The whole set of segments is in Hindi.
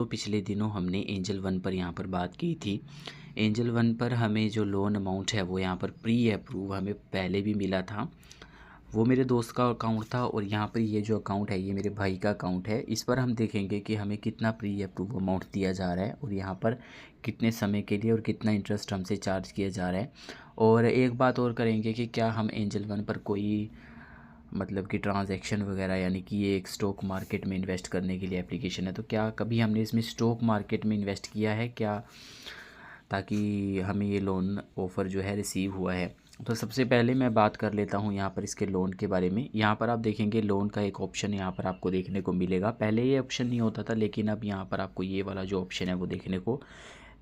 तो पिछले दिनों हमने एंजल वन पर यहाँ पर बात की थी। एंजल वन पर हमें जो लोन अमाउंट है वो यहाँ पर प्री अप्रूव हमें पहले भी मिला था। वो मेरे दोस्त का अकाउंट था और यहाँ पर ये जो अकाउंट है ये मेरे भाई का अकाउंट है। इस पर हम देखेंगे कि हमें कितना प्री अप्रूव अमाउंट दिया जा रहा है और यहाँ पर कितने समय के लिए और कितना इंटरेस्ट हमसे चार्ज किया जा रहा है। और एक बात और करेंगे कि क्या हम एंजल वन पर कोई मतलब कि ट्रांजैक्शन वगैरह, यानी कि ये एक स्टॉक मार्केट में इन्वेस्ट करने के लिए एप्लीकेशन है, तो क्या कभी हमने इसमें स्टॉक मार्केट में इन्वेस्ट किया है क्या, ताकि हमें ये लोन ऑफ़र जो है रिसीव हुआ है। तो सबसे पहले मैं बात कर लेता हूँ यहाँ पर इसके लोन के बारे में। यहाँ पर आप देखेंगे लोन का एक ऑप्शन यहाँ पर आपको देखने को मिलेगा। पहले ये ऑप्शन नहीं होता था, लेकिन अब यहाँ पर आपको ये वाला जो ऑप्शन है वो देखने को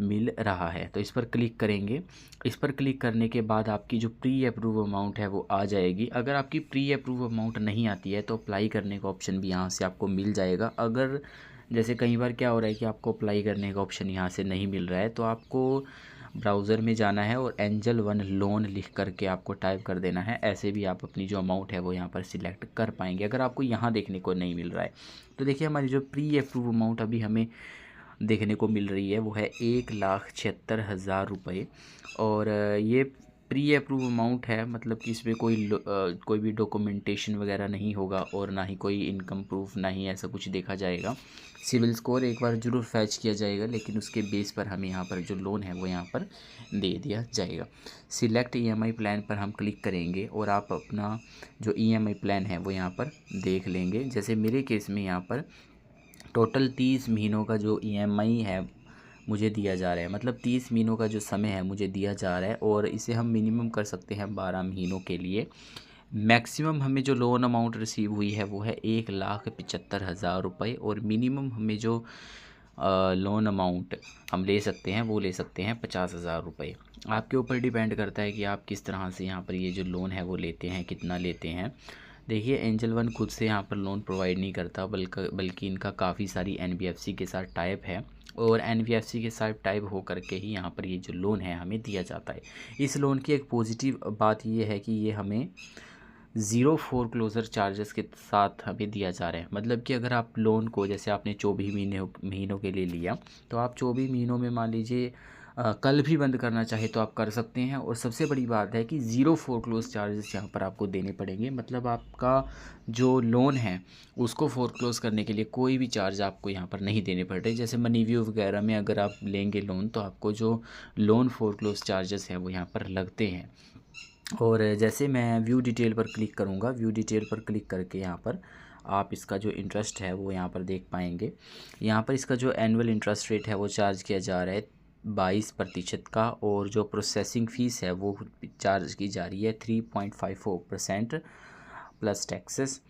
मिल रहा है। तो इस पर क्लिक करेंगे। इस पर क्लिक करने के बाद आपकी जो प्री अप्रूव अमाउंट है वो आ जाएगी। अगर आपकी प्री अप्रूव अमाउंट नहीं आती है तो अप्लाई करने का ऑप्शन भी यहाँ से आपको मिल जाएगा। अगर जैसे कई बार क्या हो रहा है कि आपको अप्लाई करने का ऑप्शन यहाँ से नहीं मिल रहा है, तो आपको ब्राउज़र में जाना है और एंजल वन लोन लिख करके आपको टाइप कर देना है। ऐसे भी आप अपनी जो अमाउंट है वो यहाँ पर सिलेक्ट कर पाएंगे अगर आपको यहाँ देखने को नहीं मिल रहा है। तो देखिए हमारी जो प्री अप्रूव अमाउंट अभी हमें देखने को मिल रही है वो है 1,76,000 रुपये। और ये प्री अप्रूव अमाउंट है, मतलब कि इसमें कोई भी डॉक्यूमेंटेशन वगैरह नहीं होगा और ना ही कोई इनकम प्रूफ, ना ही ऐसा कुछ देखा जाएगा। सिविल स्कोर एक बार ज़रूर फैच किया जाएगा, लेकिन उसके बेस पर हमें यहाँ पर जो लोन है वो यहाँ पर दे दिया जाएगा। सिलेक्ट ईएमआई प्लान पर हम क्लिक करेंगे और आप अपना जो ईएमआई प्लान है वो यहाँ पर देख लेंगे। जैसे मेरे केस में यहाँ पर टोटल 30 महीनों का जो ईएमआई है मुझे दिया जा रहा है, मतलब 30 महीनों का जो समय है मुझे दिया जा रहा है। और इसे हम मिनिमम कर सकते हैं 12 महीनों के लिए। मैक्सिमम हमें जो लोन अमाउंट रिसीव हुई है वो है 1,75,000 रुपये। और मिनिमम हमें जो लोन अमाउंट हम ले सकते हैं वो ले सकते हैं 50,000 रुपये। आपके ऊपर डिपेंड करता है कि आप किस तरह से यहाँ पर ये जो लोन है वो लेते हैं, कितना लेते हैं। देखिए एंजल वन खुद से यहाँ पर लोन प्रोवाइड नहीं करता, बल्कि इनका काफ़ी सारी एनबीएफसी के साथ टाइप है और एनबीएफसी के साथ टाइप हो करके ही यहाँ पर ये जो लोन है हमें दिया जाता है। इस लोन की एक पॉजिटिव बात ये है कि ये हमें ज़ीरो फोरक्लोजर चार्जेस के साथ हमें दिया जा रहा है। मतलब कि अगर आप लोन को, जैसे आपने 24 महीनों के लिए लिया, तो आप 24 महीनों में मान लीजिए कल भी बंद करना चाहे तो आप कर सकते हैं। और सबसे बड़ी बात है कि ज़ीरो फोरक्लोज चार्जेस यहाँ पर आपको देने पड़ेंगे। मतलब आपका जो लोन है उसको फोरक्लोज करने के लिए कोई भी चार्ज आपको यहाँ पर नहीं देने पड़ रहे। जैसे मनी व्यू वगैरह में अगर आप लेंगे लोन, तो आपको जो लोन फोरक्लोज चार्जेस हैं वो यहाँ पर लगते हैं। और जैसे मैं व्यू डिटेल पर क्लिक करूँगा, व्यू डिटेल पर क्लिक करके यहाँ पर आप इसका जो इंटरेस्ट है वो यहाँ पर देख पाएंगे। यहाँ पर इसका जो एनुअल इंटरेस्ट रेट है वो चार्ज किया जा रहा है 22% का। और जो प्रोसेसिंग फ़ीस है वो चार्ज की जा रही है 3.54% प्लस टैक्सेस।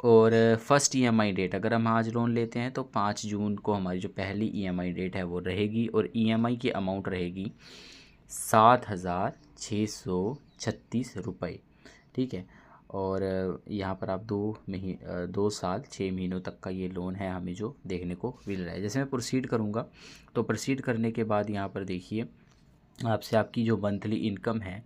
और फर्स्ट ईएमआई डेट, अगर हम आज लोन लेते हैं तो 5 जून को हमारी जो पहली ईएमआई डेट है वो रहेगी। और ईएमआई की अमाउंट रहेगी 7,636 रुपये। ठीक है। और यहाँ पर आप 2 साल 6 महीनों तक का ये लोन है हमें जो देखने को मिल रहा है। जैसे मैं प्रोसीड करूँगा, तो प्रोसीड करने के बाद यहाँ पर देखिए आपसे आपकी जो मंथली इनकम है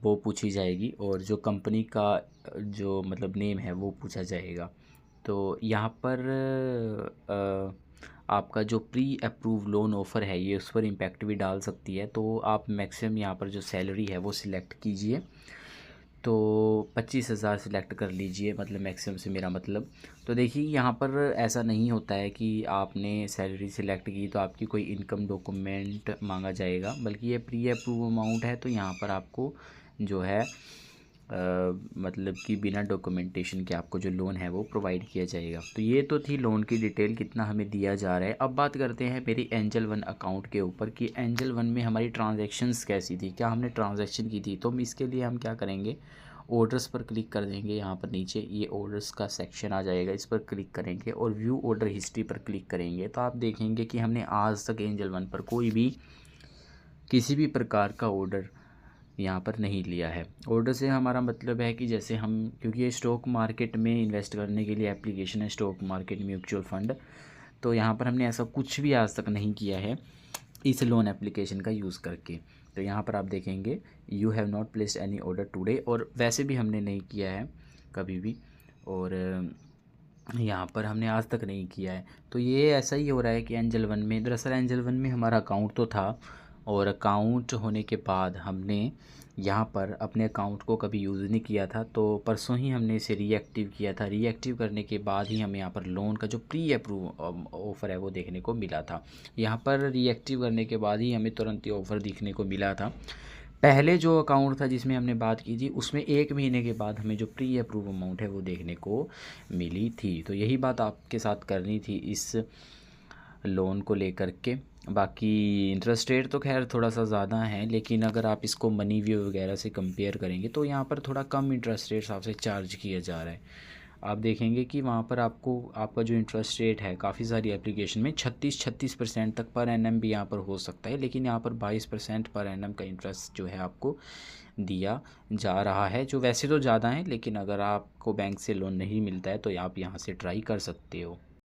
वो पूछी जाएगी और जो कंपनी का जो मतलब नेम है वो पूछा जाएगा। तो यहाँ पर आपका जो प्री अप्रूव लोन ऑफ़र है ये उस पर इम्पैक्ट भी डाल सकती है। तो आप मैक्सिमम यहाँ पर जो सैलरी है वो सिलेक्ट कीजिए। तो 25,000 सिलेक्ट कर लीजिए, मतलब मैक्सिमम से मेरा मतलब। तो देखिए यहाँ पर ऐसा नहीं होता है कि आपने सैलरी सिलेक्ट की तो आपकी कोई इनकम डॉक्यूमेंट मांगा जाएगा, बल्कि ये प्री अप्रूव अमाउंट है। तो यहाँ पर आपको जो है मतलब कि बिना डॉक्यूमेंटेशन के आपको जो लोन है वो प्रोवाइड किया जाएगा। तो ये तो थी लोन की डिटेल, कितना हमें दिया जा रहा है। अब बात करते हैं मेरी एंजल वन अकाउंट के ऊपर कि एंजल वन में हमारी ट्रांजैक्शंस कैसी थी, क्या हमने ट्रांजैक्शन की थी। तो इसके लिए हम क्या करेंगे, ऑर्डर्स पर क्लिक कर देंगे। यहाँ पर नीचे ये ऑर्डर्स का सेक्शन आ जाएगा, इस पर क्लिक करेंगे और व्यू ऑर्डर हिस्ट्री पर क्लिक करेंगे। तो आप देखेंगे कि हमने आज तक एंजल वन पर कोई भी किसी भी प्रकार का ऑर्डर यहाँ पर नहीं लिया है। ऑर्डर से हमारा मतलब है कि जैसे हम, क्योंकि ये स्टॉक मार्केट में इन्वेस्ट करने के लिए एप्लीकेशन है, स्टॉक मार्केट म्यूचुअल फंड, तो यहाँ पर हमने ऐसा कुछ भी आज तक नहीं किया है इस लोन एप्लीकेशन का यूज़ करके। तो यहाँ पर आप देखेंगे you have not placed any order today, और वैसे भी हमने नहीं किया है कभी भी। और यहाँ पर हमने आज तक नहीं किया है। तो ये ऐसा ही हो रहा है कि एंजल वन में, दरअसल एंजल वन में हमारा अकाउंट तो था, और अकाउंट होने के बाद हमने यहाँ पर अपने अकाउंट को कभी यूज़ नहीं किया था। तो परसों ही हमने इसे रीएक्टिव किया था। रीएक्टिव करने के बाद ही हमें यहाँ पर लोन का जो प्री अप्रूव ऑफ़र है वो देखने को मिला था। यहाँ पर रीएक्टिव करने के बाद ही हमें तुरंत ही ऑफ़र दिखने को मिला था। पहले जो अकाउंट था जिसमें हमने बात की थी, उसमें 1 महीने के बाद हमें जो प्री अप्रूव अमाउंट है वो देखने को मिली थी। तो यही बात आपके साथ करनी थी इस लोन को लेकर के। बाकी इंटरेस्ट रेट तो खैर थोड़ा सा ज़्यादा है, लेकिन अगर आप इसको मनी व्यू वगैरह से कंपेयर करेंगे तो यहाँ पर थोड़ा कम इंटरेस्ट रेट आपसे चार्ज किया जा रहा है। आप देखेंगे कि वहाँ पर आपको आपका जो इंटरेस्ट रेट है काफ़ी सारी एप्लीकेशन में 36% तक पर एनम भी यहाँ पर हो सकता है, लेकिन यहाँ पर 22% पर एनम का इंटरेस्ट जो है आपको दिया जा रहा है, जो वैसे तो ज़्यादा है, लेकिन अगर आपको बैंक से लोन नहीं मिलता है तो आप यहाँ से ट्राई कर सकते हो।